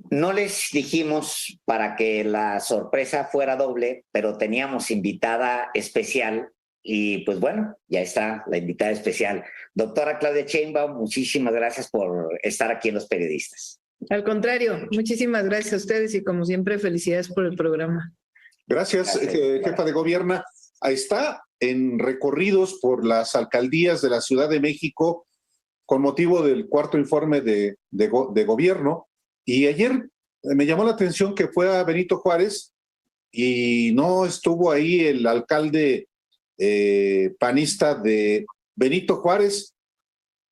No les dijimos para que la sorpresa fuera doble, pero teníamos invitada especial y pues bueno, ya está la invitada especial. Doctora Claudia Sheinbaum, muchísimas gracias por estar aquí en Los Periodistas. Al contrario, muchísimas gracias a ustedes y como siempre, felicidades por el programa. Gracias. Jefa de Gobierno. Ahí está, en recorridos por las alcaldías de la Ciudad de México con motivo del cuarto informe de gobierno. Y ayer me llamó la atención que fue a Benito Juárez y no estuvo ahí el alcalde panista de Benito Juárez.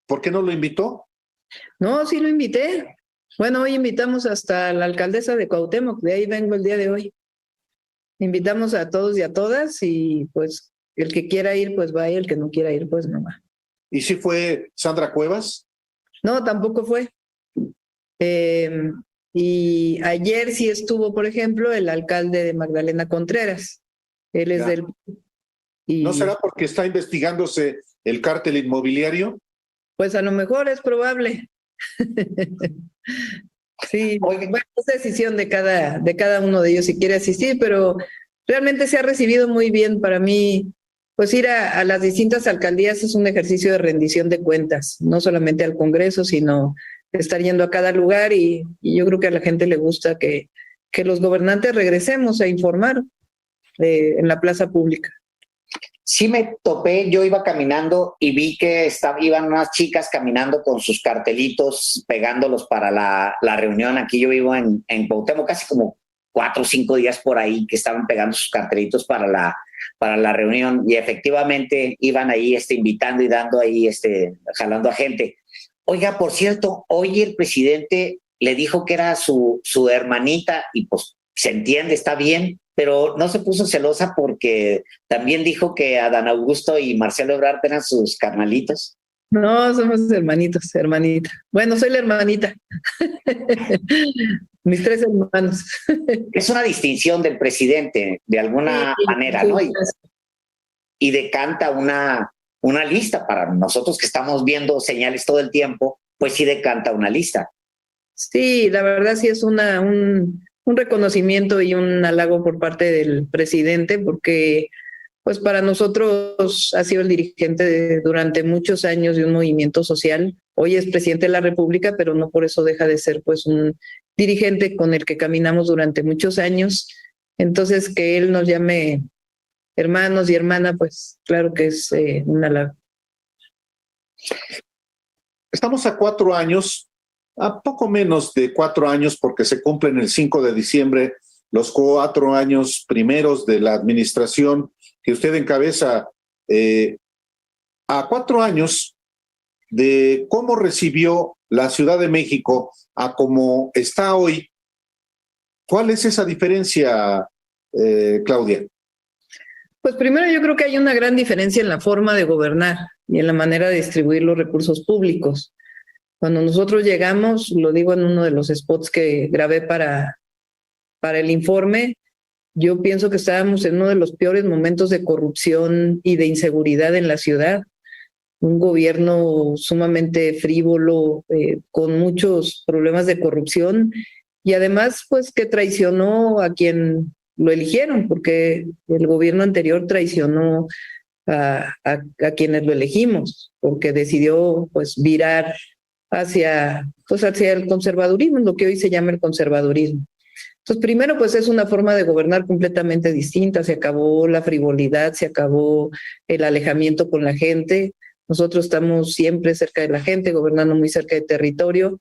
¿Por qué no lo invitó? No, sí lo invité. Bueno, hoy invitamos hasta la alcaldesa de Cuauhtémoc, de ahí vengo el día de hoy. Invitamos a todos y a todas y pues el que quiera ir pues va y el que no quiera ir pues no va. ¿Y si fue Sandra Cuevas? No, tampoco fue. Y ayer sí estuvo, por ejemplo, el alcalde de Magdalena Contreras. Él es del... Y, ¿no será porque está investigándose el cártel inmobiliario? Pues a lo mejor es probable. Sí, bueno, es decisión de cada uno de ellos si quiere asistir, pero realmente se ha recibido muy bien. Para mí, pues ir a las distintas alcaldías es un ejercicio de rendición de cuentas, no solamente al Congreso, sino estar yendo a cada lugar y yo creo que a la gente le gusta que los gobernantes regresemos a informar en la plaza pública. Sí me topé, yo iba caminando y vi que iban unas chicas caminando con sus cartelitos, pegándolos para la reunión. Aquí yo vivo en Cuauhtémoc, casi como 4 o 5 días por ahí que estaban pegando sus cartelitos para la reunión y efectivamente iban ahí invitando y dando ahí, jalando a gente. Oiga, por cierto, hoy el presidente le dijo que era su hermanita y pues se entiende, está bien, pero no se puso celosa porque también dijo que Adán Augusto y Marcelo Ebrard eran sus carnalitos. No, somos hermanitos, hermanita. Bueno, soy la hermanita. Mis 3 hermanos. Es una distinción del presidente, de alguna manera, ¿no? Y decanta una lista para nosotros que estamos viendo señales todo el tiempo, pues sí decanta una lista. Sí, la verdad sí es un reconocimiento y un halago por parte del presidente, porque pues para nosotros ha sido el dirigente durante muchos años de un movimiento social. Hoy es presidente de la República, pero no por eso deja de ser pues un dirigente con el que caminamos durante muchos años. Entonces que él nos llame hermanos y hermana, pues claro que es un halago. Estamos a 4 años, a poco menos de 4 años, porque se cumplen el 5 de diciembre los 4 años primeros de la administración que usted encabeza, a 4 años de cómo recibió la Ciudad de México a cómo está hoy. ¿Cuál es esa diferencia, Claudia? Pues primero yo creo que hay una gran diferencia en la forma de gobernar y en la manera de distribuir los recursos públicos. Cuando nosotros llegamos, lo digo en uno de los spots que grabé para el informe, yo pienso que estábamos en uno de los peores momentos de corrupción y de inseguridad en la ciudad. Un gobierno sumamente frívolo, con muchos problemas de corrupción y además pues que traicionó a quien lo eligieron, porque el gobierno anterior traicionó a quienes lo elegimos, porque decidió pues virar hacia el conservadurismo, lo que hoy se llama el conservadurismo. Entonces, primero, pues es una forma de gobernar completamente distinta. Se acabó la frivolidad, se acabó el alejamiento con la gente. Nosotros estamos siempre cerca de la gente, gobernando muy cerca del territorio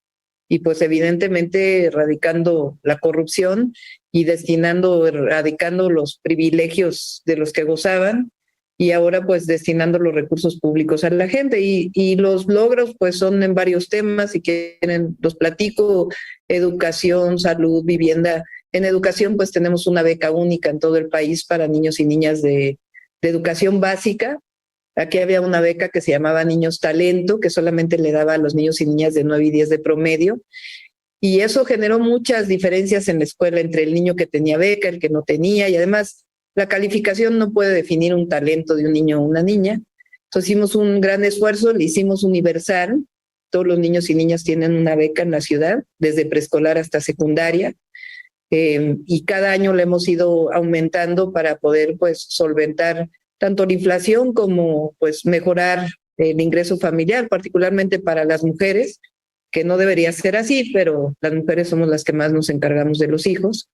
y pues evidentemente erradicando la corrupción y erradicando los privilegios de los que gozaban y ahora pues destinando los recursos públicos a la gente y los logros pues son en varios temas, si quieren los platico: educación, salud, vivienda. En educación pues tenemos una beca única en todo el país para niños y niñas de educación básica. Aquí había una beca que se llamaba Niños Talento, que solamente le daba a los niños y niñas de 9 y 10 de promedio. Y eso generó muchas diferencias en la escuela entre el niño que tenía beca, el que no tenía, y además la calificación no puede definir un talento de un niño o una niña. Entonces hicimos un gran esfuerzo, le hicimos universal. todos los niños y niñas tienen una beca en la ciudad, desde preescolar hasta secundaria. Y cada año la hemos ido aumentando para poder pues solventar tanto la inflación como pues mejorar el ingreso familiar, particularmente para las mujeres, que no debería ser así, pero las mujeres somos las que más nos encargamos de los hijos.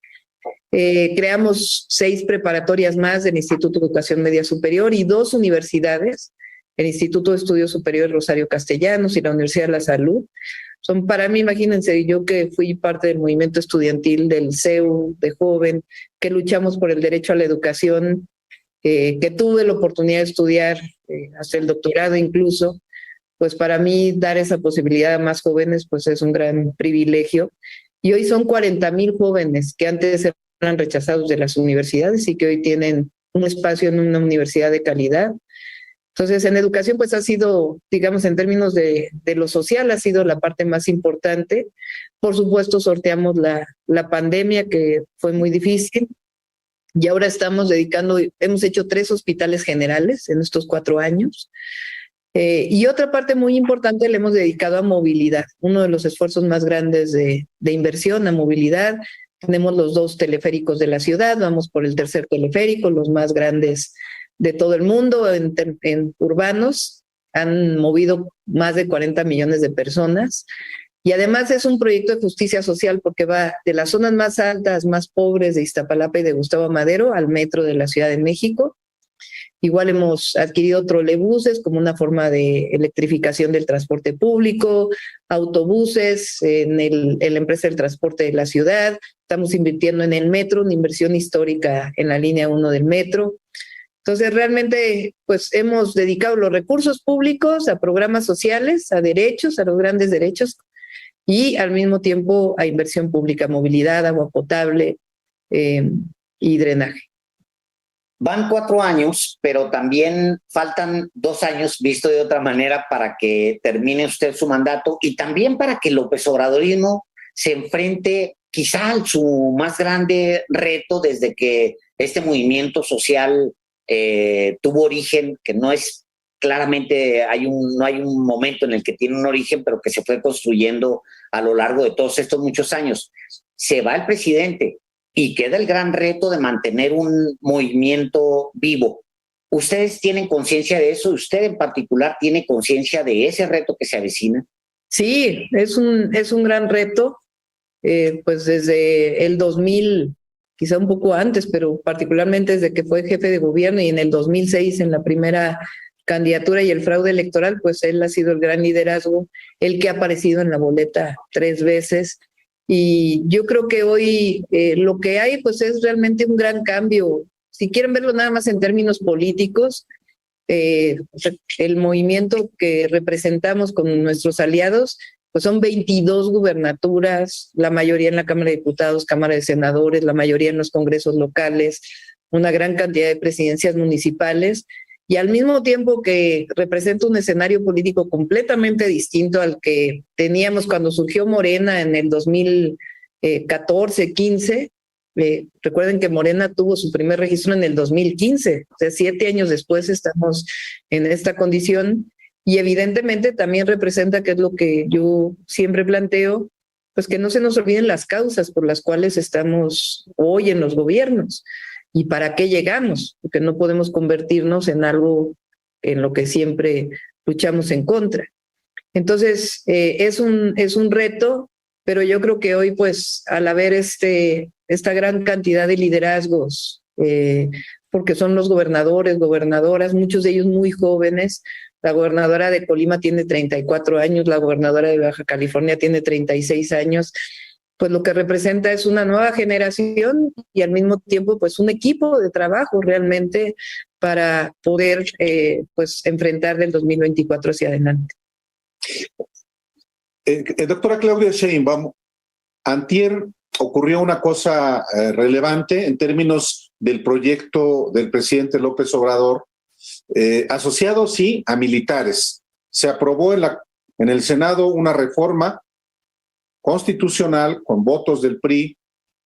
Creamos 6 preparatorias más del Instituto de Educación Media Superior y 2 universidades, el Instituto de Estudios Superiores Rosario Castellanos y la Universidad de la Salud. Son para mí, imagínense, yo que fui parte del movimiento estudiantil del CEU de joven, que luchamos por el derecho a la educación, que tuve la oportunidad de estudiar hasta el doctorado incluso, pues para mí dar esa posibilidad a más jóvenes pues es un gran privilegio. Y hoy son 40,000 jóvenes que antes eran rechazados de las universidades y que hoy tienen un espacio en una universidad de calidad. Entonces, en educación, pues ha sido, digamos, en términos de lo social, ha sido la parte más importante. Por supuesto, sorteamos la pandemia, que fue muy difícil, y ahora estamos hemos hecho 3 hospitales generales en estos 4 años. Y otra parte muy importante le hemos dedicado a movilidad, uno de los esfuerzos más grandes de inversión a movilidad. Tenemos los 2 teleféricos de la ciudad, vamos por el 3er teleférico, los más grandes de todo el mundo en urbanos, han movido más de 40 millones de personas. Y además es un proyecto de justicia social porque va de las zonas más altas, más pobres de Iztapalapa y de Gustavo Madero al metro de la Ciudad de México. Igual hemos adquirido trolebuses como una forma de electrificación del transporte público, autobuses en la empresa del transporte de la ciudad. Estamos invirtiendo en el metro, una inversión histórica en la línea 1 del metro. Entonces, realmente, pues hemos dedicado los recursos públicos a programas sociales, a derechos, a los grandes derechos, y al mismo tiempo a inversión pública, movilidad, agua potable y drenaje. Van 4 años, pero también faltan 2 años, visto de otra manera, para que termine usted su mandato y también para que López Obradorismo se enfrente quizá a su más grande reto desde que este movimiento social tuvo origen, que no es claramente, no hay un momento en el que tiene un origen, pero que se fue construyendo a lo largo de todos estos muchos años. Se va el presidente y queda el gran reto de mantener un movimiento vivo. ¿Ustedes tienen conciencia de eso? ¿Usted en particular tiene conciencia de ese reto que se avecina? Sí, es un gran reto, pues desde el 2000, quizá un poco antes, pero particularmente desde que fue jefe de gobierno y en el 2006 en la primera candidatura y el fraude electoral, pues él ha sido el gran liderazgo, el que ha aparecido en la boleta 3 veces. Y yo creo que hoy lo que hay pues es realmente un gran cambio. Si quieren verlo nada más en términos políticos, el movimiento que representamos con nuestros aliados pues son 22 gubernaturas, la mayoría en la Cámara de Diputados, Cámara de Senadores, la mayoría en los congresos locales, una gran cantidad de presidencias municipales, y al mismo tiempo que representa un escenario político completamente distinto al que teníamos cuando surgió Morena en el 2014-15. Recuerden que Morena tuvo su primer registro en el 2015, o sea, 7 años después estamos en esta condición. Y evidentemente también representa, que es lo que yo siempre planteo, pues que no se nos olviden las causas por las cuales estamos hoy en los gobiernos y para qué llegamos, porque no podemos convertirnos en algo en lo que siempre luchamos en contra. Entonces, es un reto, pero yo creo que hoy, pues, al haber esta gran cantidad de liderazgos, porque son los gobernadores, gobernadoras, muchos de ellos muy jóvenes. La gobernadora de Colima tiene 34 años, la gobernadora de Baja California tiene 36 años, pues lo que representa es una nueva generación y al mismo tiempo pues un equipo de trabajo realmente para poder pues enfrentar del 2024 hacia adelante. Doctora Claudia Sheinbaum, antier ocurrió una cosa relevante en términos del proyecto del presidente López Obrador, asociado, sí, a militares. Se aprobó en el Senado una reforma constitucional con votos del PRI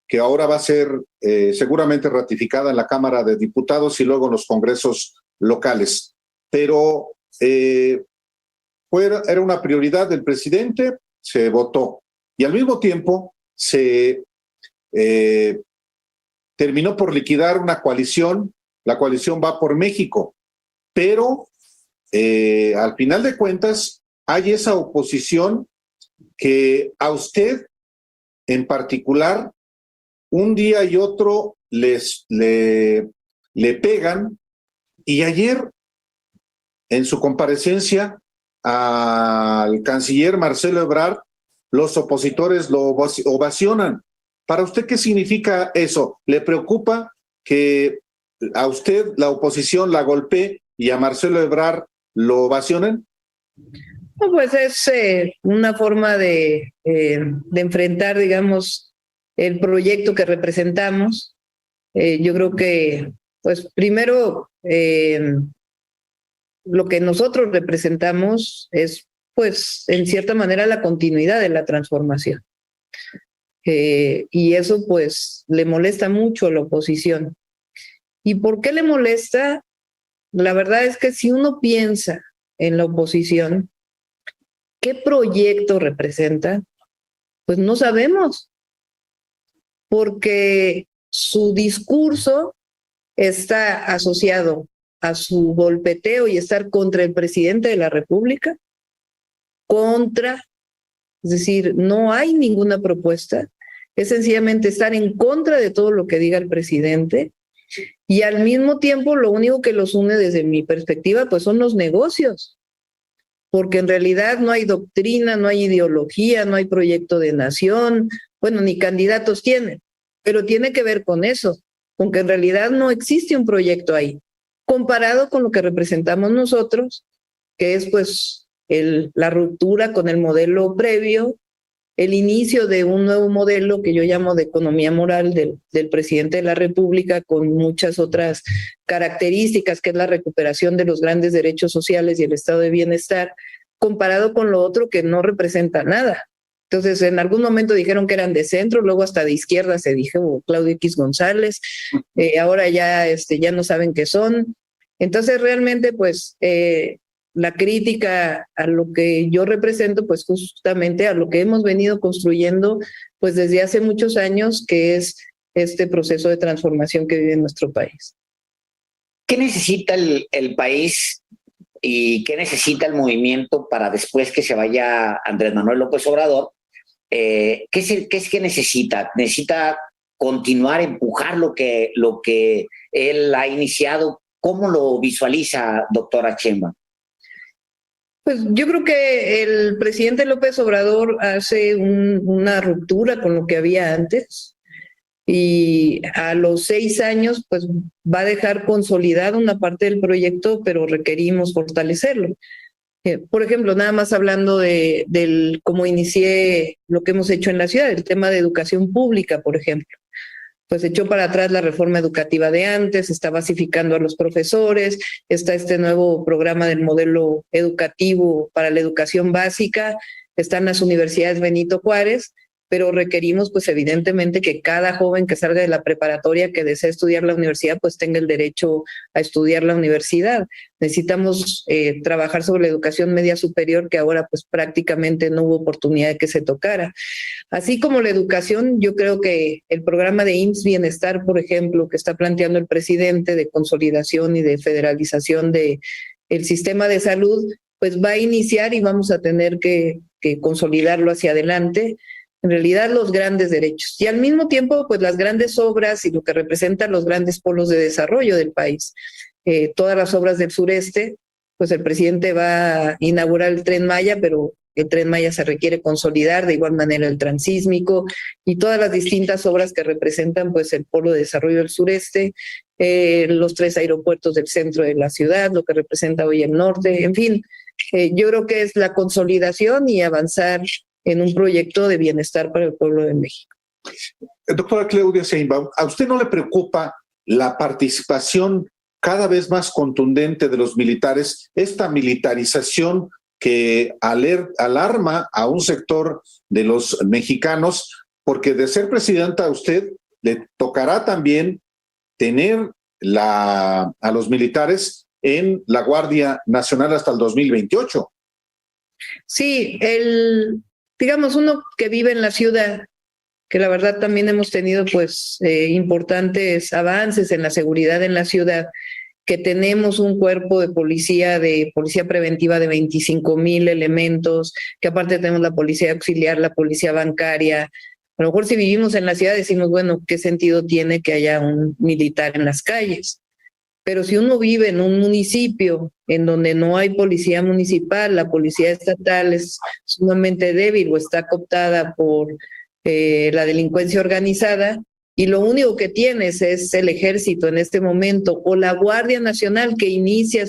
que ahora va a ser seguramente ratificada en la Cámara de Diputados y luego en los congresos locales. Pero era una prioridad del presidente, se votó. Y al mismo tiempo se terminó por liquidar una coalición, la coalición Va por México, pero al final de cuentas hay esa oposición que a usted en particular un día y otro le pegan, y ayer en su comparecencia al canciller Marcelo Ebrard, los opositores lo ovacionan. ¿Para usted qué significa eso? ¿Le preocupa que a usted la oposición la golpee y a Marcelo Ebrard lo ovacionen? No, pues es una forma de enfrentar, digamos, el proyecto que representamos. Yo creo que, pues primero, lo que nosotros representamos es, pues, en cierta manera, la continuidad de la transformación. Y eso, pues, le molesta mucho a la oposición. ¿Y por qué le molesta? La verdad es que si uno piensa en la oposición, ¿qué proyecto representa? Pues no sabemos, porque su discurso está asociado a su golpeteo y estar contra el presidente de la República, es decir, no hay ninguna propuesta, es sencillamente estar en contra de todo lo que diga el presidente, y al mismo tiempo lo único que los une desde mi perspectiva pues son los negocios, porque en realidad no hay doctrina, no hay ideología, no hay proyecto de nación, bueno, ni candidatos tienen, pero tiene que ver con eso, con que en realidad no existe un proyecto ahí, comparado con lo que representamos nosotros, que es pues la ruptura con el modelo previo, el inicio de un nuevo modelo que yo llamo de economía moral del presidente de la República, con muchas otras características, que es la recuperación de los grandes derechos sociales y el estado de bienestar, comparado con lo otro que no representa nada. Entonces, en algún momento dijeron que eran de centro, luego hasta de izquierda se dijo Claudio X González, ahora ya no saben qué son. Entonces, realmente, pues, la crítica a lo que yo represento, pues justamente a lo que hemos venido construyendo pues desde hace muchos años, que es este proceso de transformación que vive nuestro país. ¿Qué necesita el país y qué necesita el movimiento para después que se vaya Andrés Manuel López Obrador? ¿Qué es que necesita? ¿Necesita continuar, empujar lo que él ha iniciado? ¿Cómo lo visualiza, doctora Sheinbaum? Pues yo creo que el presidente López Obrador hace una ruptura con lo que había antes, y a los 6 años pues va a dejar consolidada una parte del proyecto, pero requerimos fortalecerlo. Por ejemplo, nada más hablando del cómo inicié lo que hemos hecho en la ciudad, el tema de educación pública, por ejemplo. Pues echó para atrás la reforma educativa de antes, está basificando a los profesores, está este nuevo programa del modelo educativo para la educación básica, están las universidades Benito Juárez, pero requerimos pues evidentemente que cada joven que salga de la preparatoria, que desea estudiar la universidad, pues tenga el derecho a estudiar la universidad. Necesitamos trabajar sobre la educación media superior, que ahora pues prácticamente no hubo oportunidad de que se tocara. Así como la educación, yo creo que el programa de IMSS Bienestar, por ejemplo, que está planteando el presidente, de consolidación y de federalización del sistema de salud, pues va a iniciar y vamos a tener que consolidarlo hacia adelante. En realidad, los grandes derechos y al mismo tiempo pues las grandes obras y lo que representan los grandes polos de desarrollo del país. Todas las obras del sureste, pues el presidente va a inaugurar el Tren Maya, pero el Tren Maya se requiere consolidar, de igual manera el Transísmico y todas las distintas obras que representan pues el polo de desarrollo del sureste, los 3 aeropuertos del centro de la ciudad, lo que representa hoy el norte, en fin, yo creo que es la consolidación y avanzar en un proyecto de bienestar para el pueblo de México. Doctora Claudia Sheinbaum, ¿a usted no le preocupa la participación cada vez más contundente de los militares, esta militarización que alarma a un sector de los mexicanos? Porque de ser presidenta a usted le tocará también tener a los militares en la Guardia Nacional hasta el 2028. Sí, digamos, uno que vive en la ciudad, que la verdad también hemos tenido pues importantes avances en la seguridad en la ciudad, que tenemos un cuerpo de policía preventiva de 25,000 elementos, que aparte tenemos la policía auxiliar, la policía bancaria. A lo mejor si vivimos en la ciudad decimos, bueno, ¿qué sentido tiene que haya un militar en las calles? Pero si uno vive en un municipio en donde no hay policía municipal, la policía estatal es sumamente débil o está cooptada por la delincuencia organizada, y lo único que tienes es el ejército en este momento o la Guardia Nacional que inicia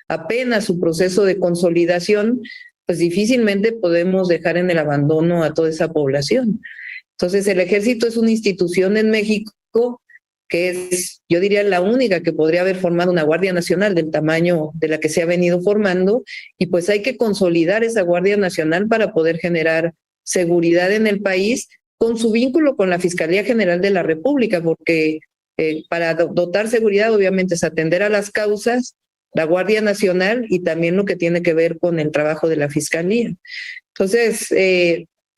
apenas su proceso de consolidación, pues difícilmente podemos dejar en el abandono a toda esa población. Entonces el ejército es una institución en México que es, yo diría, la única que podría haber formado una Guardia Nacional del tamaño de la que se ha venido formando, y pues hay que consolidar esa Guardia Nacional para poder generar seguridad en el país con su vínculo con la Fiscalía General de la República, porque para dotar seguridad obviamente es atender a las causas, la Guardia Nacional y también lo que tiene que ver con el trabajo de la Fiscalía. Entonces,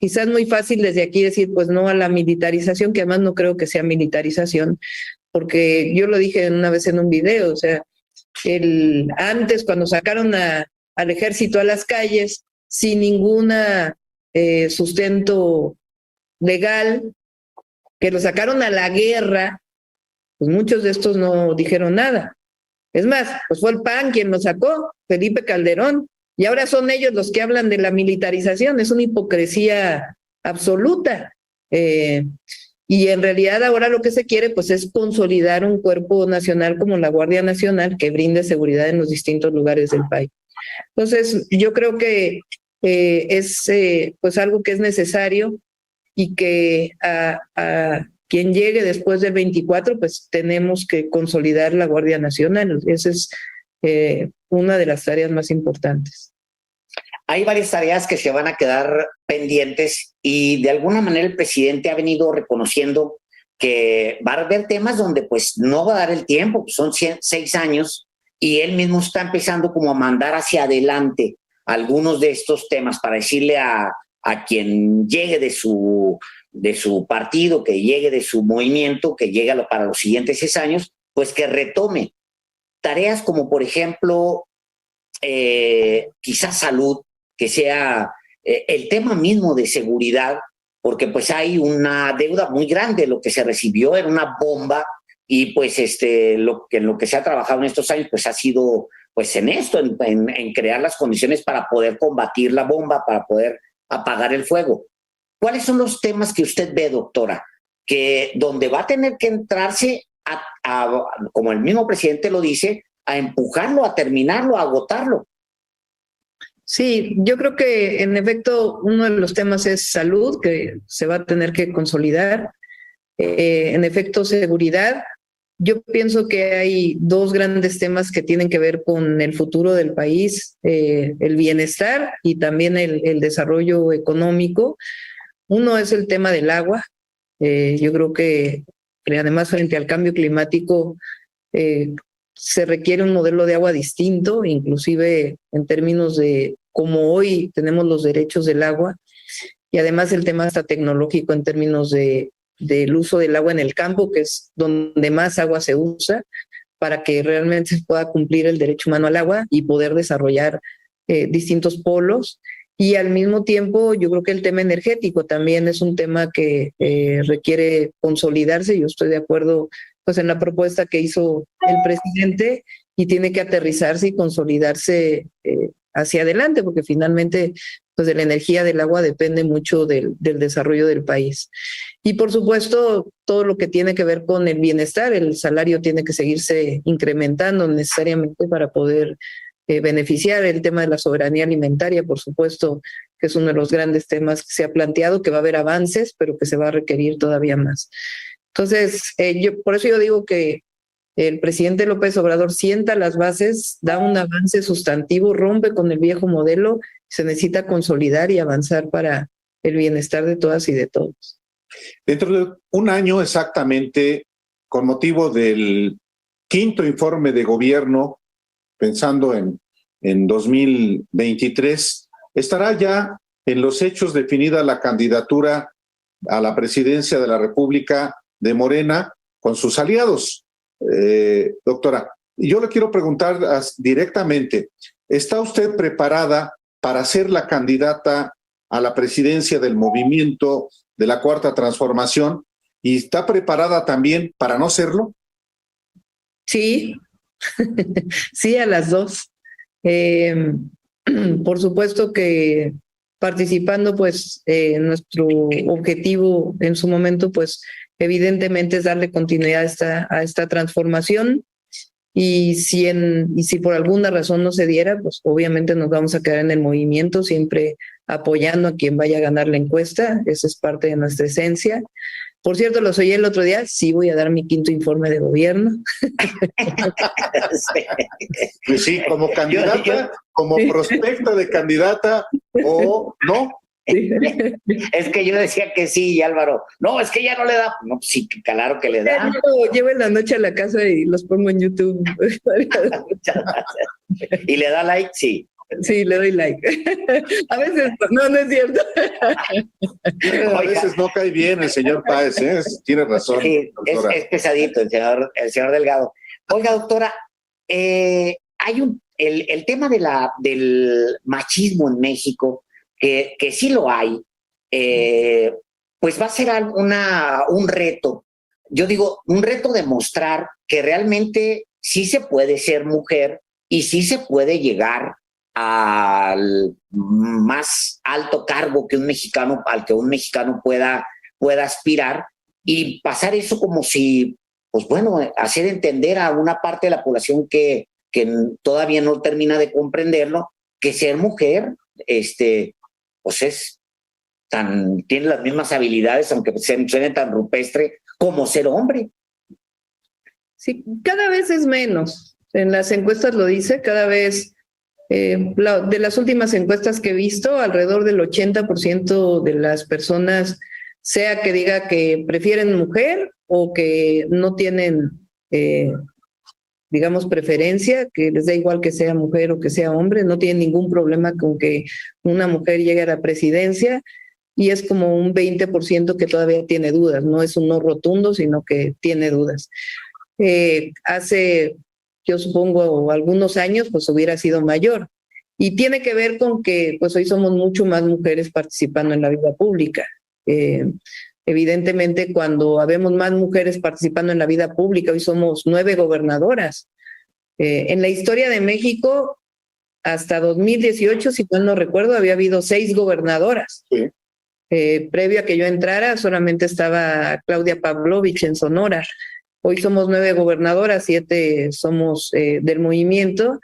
quizás muy fácil desde aquí decir pues no a la militarización, que además no creo que sea militarización, porque yo lo dije una vez en un video, o sea, antes cuando sacaron al ejército a las calles sin ninguna sustento legal, que lo sacaron a la guerra, pues muchos de estos no dijeron nada. Es más, pues fue el PAN quien lo sacó, Felipe Calderón, y ahora son ellos los que hablan de la militarización. Es una hipocresía absoluta. Y en realidad ahora lo que se quiere pues es consolidar un cuerpo nacional como la Guardia Nacional que brinde seguridad en los distintos lugares del país. Entonces, yo creo que es pues algo que es necesario, y que a quien llegue después del 24, pues tenemos que consolidar la Guardia Nacional. Esa es una de las tareas más importantes. Hay varias tareas que se van a quedar pendientes y de alguna manera el presidente ha venido reconociendo que va a haber temas donde pues no va a dar el tiempo, pues son 6 años y él mismo está empezando como a mandar hacia adelante algunos de estos temas para decirle a quien llegue de su partido, que llegue de su movimiento, que llegue para los siguientes 6 años, pues que retome tareas como, por ejemplo, quizás salud, que sea el tema mismo de seguridad, porque pues hay una deuda muy grande. Lo que se recibió era una bomba y pues lo que se ha trabajado en estos años pues ha sido pues en esto, en crear las condiciones para poder combatir la bomba, para poder apagar el fuego. ¿Cuáles son los temas que usted ve, doctora, que donde va a tener que entrarse como el mismo presidente lo dice, a empujarlo, a terminarlo, a agotarlo? Sí, yo creo que en efecto uno de los temas es salud, que se va a tener que consolidar. En efecto, seguridad. Yo pienso que hay 2 grandes temas que tienen que ver con el futuro del país, el bienestar y también el desarrollo económico. Uno es el tema del agua. Yo creo que además frente al cambio climático se requiere un modelo de agua distinto, inclusive en términos de cómo hoy tenemos los derechos del agua, y además el tema hasta tecnológico en términos del uso del agua en el campo, que es donde más agua se usa, para que realmente se pueda cumplir el derecho humano al agua y poder desarrollar distintos polos. Y al mismo tiempo, yo creo que el tema energético también es un tema que requiere consolidarse. Yo estoy de acuerdo pues en la propuesta que hizo el presidente, y tiene que aterrizarse y consolidarse hacia adelante, porque finalmente pues de la energía del agua depende mucho del desarrollo del país. Y por supuesto, todo lo que tiene que ver con el bienestar, el salario tiene que seguirse incrementando necesariamente para poder beneficiar. El tema de la soberanía alimentaria, por supuesto, que es uno de los grandes temas que se ha planteado, que va a haber avances, pero que se va a requerir todavía más. Entonces, por eso yo digo que el presidente López Obrador sienta las bases, da un avance sustantivo, rompe con el viejo modelo, se necesita consolidar y avanzar para el bienestar de todas y de todos. Dentro de un año exactamente, con motivo del 5º informe de gobierno, pensando en 2023, ¿Estará ya en los hechos definida la candidatura a la presidencia de la República de Morena con sus aliados? Doctora, yo le quiero preguntar directamente, ¿está usted preparada para ser la candidata a la presidencia del movimiento de la Cuarta Transformación? ¿Y está preparada también para no serlo? Sí, sí, a las dos. Por supuesto que participando, pues nuestro objetivo en su momento, pues evidentemente es darle continuidad a esta transformación. Y si por alguna razón no se diera, pues obviamente nos vamos a quedar en el movimiento, siempre apoyando a quien vaya a ganar la encuesta. Esa es parte de nuestra esencia. Por cierto, los oí el otro día, sí voy a dar mi 5º informe de gobierno. Pues sí, como candidata, como prospecta de candidata o no. Sí. Es que yo decía que sí, y Álvaro, no, es que ya no le da. No, sí, claro que le da. Llevo en la noche a la casa y los pongo en YouTube. ¿Y le da like? Sí. Sí, le doy like. A veces no es cierto. A veces no cae bien el señor Páez, ¿eh? Tiene razón. Sí, es pesadito el señor Delgado. Oiga, doctora, hay el tema del machismo en México, que sí lo hay, pues va a ser un reto. Yo digo, un reto de mostrar que realmente sí se puede ser mujer y sí se puede llegar al más alto cargo al que un mexicano pueda aspirar, y pasar eso como si, pues bueno, hacer entender a una parte de la población que todavía no termina de comprenderlo, que ser mujer, pues tiene las mismas habilidades, aunque suene tan rupestre, como ser hombre. Sí, cada vez es menos. En las encuestas lo dice, cada vez. De las últimas encuestas que he visto, alrededor del 80% de las personas, sea que diga que prefieren mujer o que no tienen, digamos, preferencia, que les da igual que sea mujer o que sea hombre, no tienen ningún problema con que una mujer llegue a la presidencia, y es como un 20% que todavía tiene dudas. No es un no rotundo, sino que tiene dudas. Hace, yo supongo, algunos años, pues hubiera sido mayor. Y tiene que ver con que pues hoy somos mucho más mujeres participando en la vida pública. Evidentemente, cuando habemos más mujeres participando en la vida pública, hoy somos 9 gobernadoras. En la historia de México, hasta 2018, si mal no recuerdo, había habido 6 gobernadoras. Sí. Previo a que yo entrara, solamente estaba Claudia Pavlovich en Sonora. Hoy somos 9 gobernadoras, 7 somos del movimiento,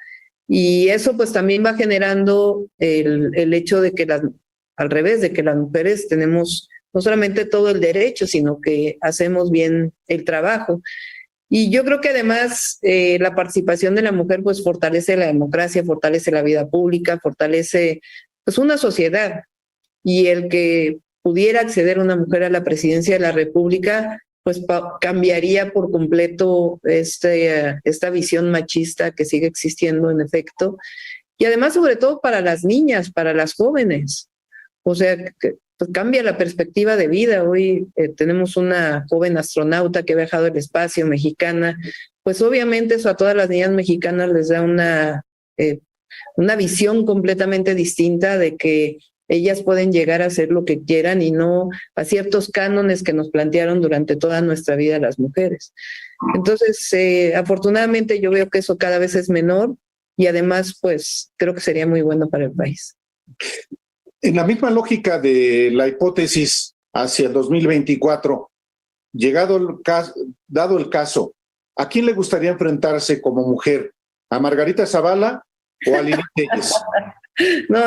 y eso pues también va generando el hecho de que al revés, de que las mujeres tenemos no solamente todo el derecho, sino que hacemos bien el trabajo. Y yo creo que además la participación de la mujer pues fortalece la democracia, fortalece la vida pública, fortalece pues una sociedad. Y el que pudiera acceder una mujer a la presidencia de la República pues cambiaría por completo esta visión machista que sigue existiendo en efecto, y además sobre todo para las niñas, para las jóvenes. O sea, que pues cambia la perspectiva de vida. Hoy tenemos una joven astronauta que ha viajado al espacio, mexicana, pues obviamente eso a todas las niñas mexicanas les da una visión completamente distinta de que ellas pueden llegar a hacer lo que quieran y no a ciertos cánones que nos plantearon durante toda nuestra vida las mujeres. Entonces, afortunadamente yo veo que eso cada vez es menor, y además, pues creo que sería muy bueno para el país. En la misma lógica de la hipótesis hacia el 2024, dado el caso, ¿a quién le gustaría enfrentarse como mujer? ¿A Margarita Zavala o a Lili Telles? No,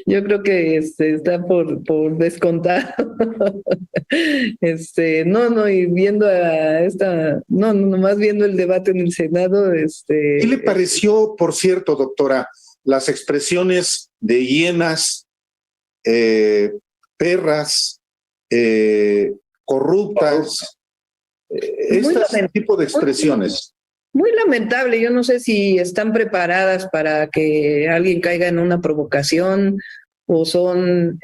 yo creo que está por descontado. Y viendo nomás viendo el debate en el Senado, ¿Qué le pareció, por cierto, doctora, las expresiones de hienas, perras, corruptas, este tipo de expresiones? Muy lamentable. Yo no sé si están preparadas para que alguien caiga en una provocación o son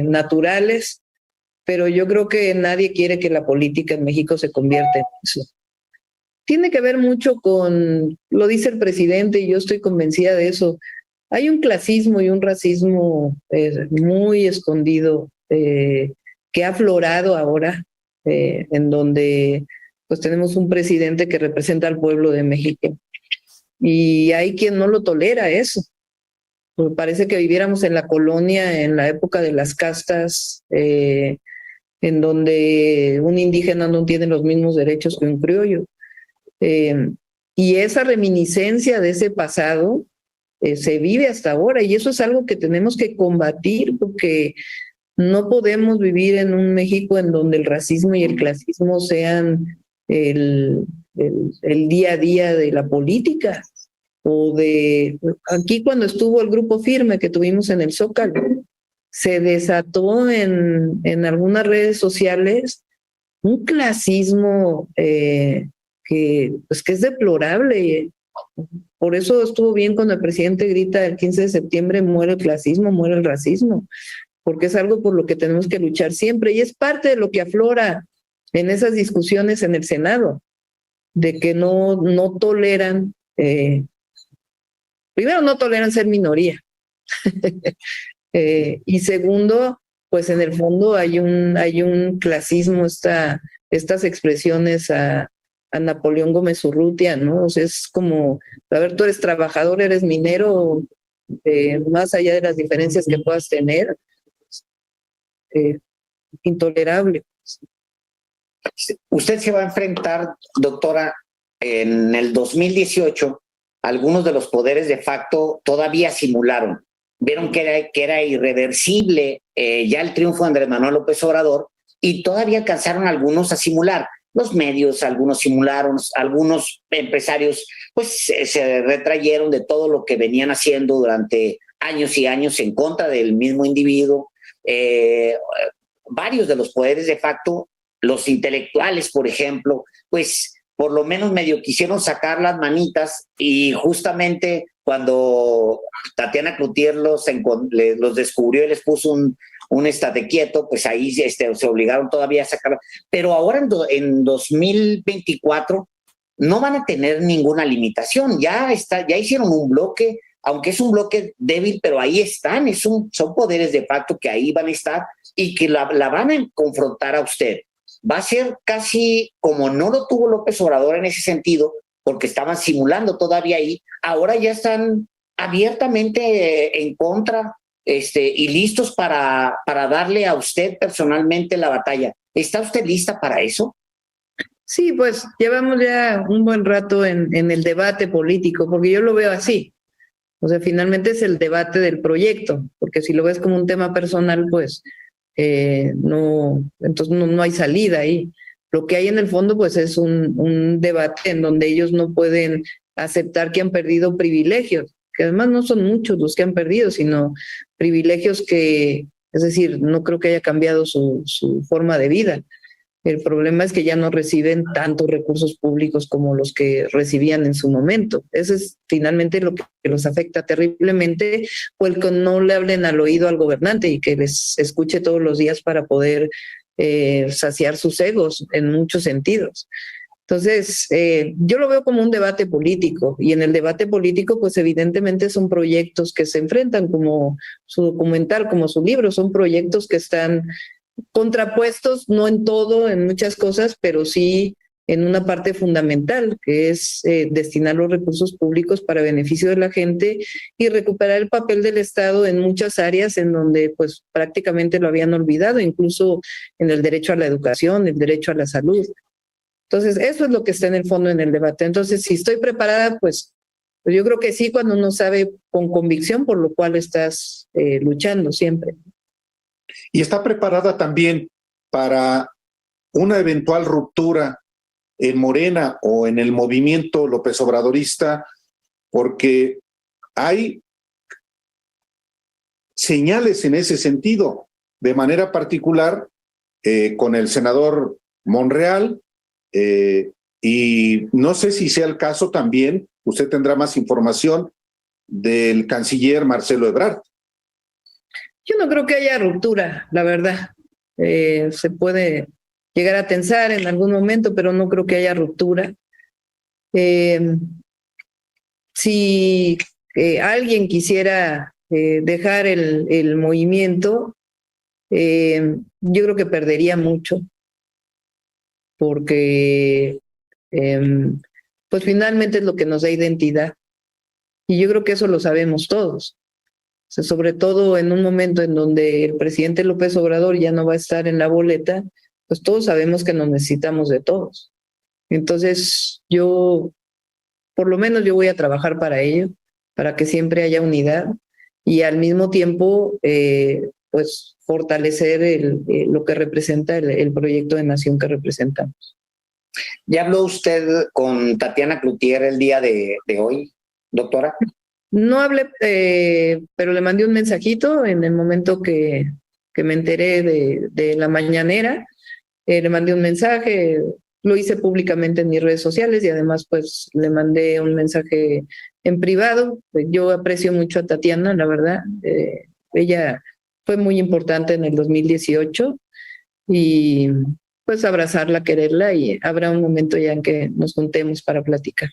naturales, pero yo creo que nadie quiere que la política en México se convierta en eso. Tiene que ver mucho con, lo dice el presidente y yo estoy convencida de eso, hay un clasismo y un racismo muy escondido que ha aflorado ahora, en donde pues tenemos un presidente que representa al pueblo de México y hay quien no lo tolera eso. Pues parece que viviéramos en la colonia, en la época de las castas, en donde un indígena no tiene los mismos derechos que un criollo. Y esa reminiscencia de ese pasado se vive hasta ahora y eso es algo que tenemos que combatir porque no podemos vivir en un México en donde el racismo y el clasismo sean el día a día de la política o de... Aquí cuando estuvo el Grupo Firme que tuvimos en el Zócalo, se desató en algunas redes sociales un clasismo pues que es deplorable. Por eso estuvo bien cuando el presidente grita el 15 de septiembre, muere el clasismo, muere el racismo, porque es algo por lo que tenemos que luchar siempre y es parte de lo que aflora en esas discusiones en el Senado, de que no toleran, primero no toleran ser minoría, y segundo, pues en el fondo hay un clasismo, estas expresiones a Napoleón Gómez Urrutia, ¿no? O sea, es como, a ver, tú eres trabajador, eres minero, más allá de las diferencias que puedas tener, intolerable. Usted se va a enfrentar, doctora, en el 2018, algunos de los poderes de facto todavía simularon. Vieron que era irreversible ya el triunfo de Andrés Manuel López Obrador y todavía alcanzaron algunos a simular. Los medios, algunos simularon, algunos empresarios pues se retrayeron de todo lo que venían haciendo durante años y años en contra del mismo individuo. Varios de los poderes de facto, los intelectuales, por ejemplo, pues por lo menos medio quisieron sacar las manitas y justamente cuando Tatiana Cloutier los descubrió y les puso un estate quieto, pues ahí se obligaron todavía a sacarlo. Pero ahora en 2024 no van a tener ninguna limitación. Ya hicieron un bloque, aunque es un bloque débil, pero ahí están, son poderes de facto que ahí van a estar y que la van a confrontar a usted. Va a ser casi como no lo tuvo López Obrador en ese sentido, porque estaban simulando todavía ahí, ahora ya están abiertamente en contra y listos para darle a usted personalmente la batalla. ¿Está usted lista para eso? Sí, pues llevamos ya un buen rato en el debate político, porque yo lo veo así. O sea, finalmente es el debate del proyecto, porque si lo ves como un tema personal, pues entonces no hay salida ahí. Lo que hay en el fondo, pues es un debate en donde ellos no pueden aceptar que han perdido privilegios, que además no son muchos los que han perdido, sino privilegios es decir, no creo que haya cambiado su forma de vida. El problema es que ya no reciben tantos recursos públicos como los que recibían en su momento. Eso es finalmente lo que los afecta terriblemente, o el que no le hablen al oído al gobernante y que les escuche todos los días para poder saciar sus egos en muchos sentidos. Entonces, yo lo veo como un debate político y en el debate político, pues evidentemente son proyectos que se enfrentan como su documental, como su libro, son proyectos que están contrapuestos, no en todo, en muchas cosas, pero sí en una parte fundamental, que es destinar los recursos públicos para beneficio de la gente y recuperar el papel del Estado en muchas áreas en donde pues prácticamente lo habían olvidado, incluso en el derecho a la educación, el derecho a la salud. Entonces, eso es lo que está en el fondo en el debate. Entonces, si estoy preparada, pues yo creo que sí, cuando uno sabe con convicción por lo cual estás luchando siempre. Y está preparada también para una eventual ruptura en Morena o en el movimiento López Obradorista, porque hay señales en ese sentido, de manera particular con el senador Monreal, Y no sé si sea el caso también, usted tendrá más información del canciller Marcelo Ebrard. Yo no creo que haya ruptura, la verdad. Se puede llegar a tensar en algún momento, pero no creo que haya ruptura. Si alguien quisiera dejar el movimiento, yo creo que perdería mucho, porque pues finalmente es lo que nos da identidad. Y yo creo que eso lo sabemos todos. O sea, sobre todo en un momento en donde el presidente López Obrador ya no va a estar en la boleta, pues todos sabemos que nos necesitamos de todos. Entonces, por lo menos yo voy a trabajar para ello, para que siempre haya unidad y al mismo tiempo, pues fortalecer lo que representa el proyecto de nación que representamos. ¿Ya habló usted con Tatiana Cloutier el día de hoy, doctora? No hablé, pero le mandé un mensajito en el momento que me enteré de la mañanera. Le mandé un mensaje, lo hice públicamente en mis redes sociales y además pues le mandé un mensaje en privado. Yo aprecio mucho a Tatiana, la verdad. Ella fue muy importante en el 2018 y pues abrazarla, quererla y habrá un momento ya en que nos juntemos para platicar.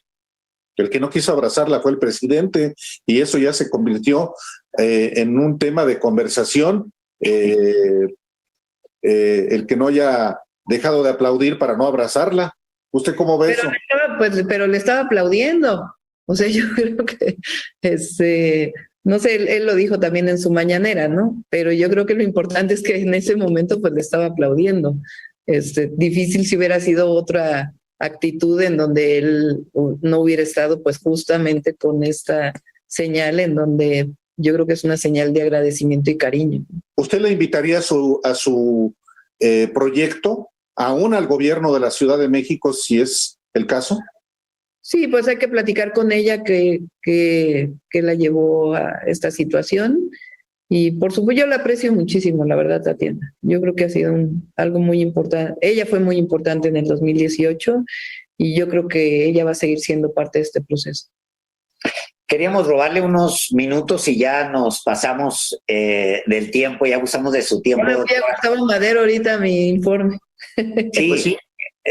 El que no quiso abrazarla fue el presidente y eso ya se convirtió en un tema de conversación. El que no haya dejado de aplaudir para no abrazarla. ¿Usted cómo ve eso? Pero le estaba aplaudiendo. O sea, yo creo que, no sé, él lo dijo también en su mañanera, ¿no? Pero yo creo que lo importante es que en ese momento pues le estaba aplaudiendo. Difícil si hubiera sido otra actitud en donde él no hubiera estado pues justamente con esta señal en donde yo creo que es una señal de agradecimiento y cariño. ¿Usted le invitaría a su proyecto, aún al gobierno de la Ciudad de México, si es el caso? Sí, pues hay que platicar con ella que la llevó a esta situación. Y por supuesto, yo la aprecio muchísimo, la verdad, Tatiana. Yo creo que ha sido algo muy importante. Ella fue muy importante en el 2018 y yo creo que ella va a seguir siendo parte de este proceso. Queríamos robarle unos minutos y ya nos pasamos del tiempo, ya abusamos de su tiempo. Bueno, ya Gustavo Madero ahorita mi informe. Sí, pues sí.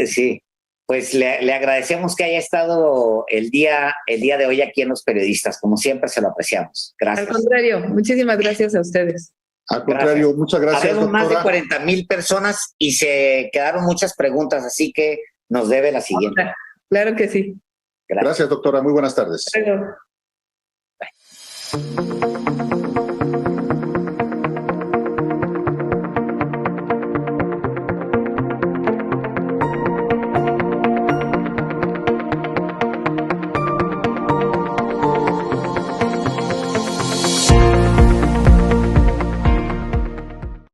Sí. Pues le agradecemos que haya estado el día de hoy aquí en Los Periodistas. Como siempre, se lo apreciamos. Gracias. Al contrario, muchísimas gracias a ustedes. Al contrario, gracias. Muchas gracias, Habemos doctora. Más de 40,000 personas y se quedaron muchas preguntas, así que nos debe la siguiente. Claro que sí. Gracias, doctora. Muy buenas tardes. Hasta luego.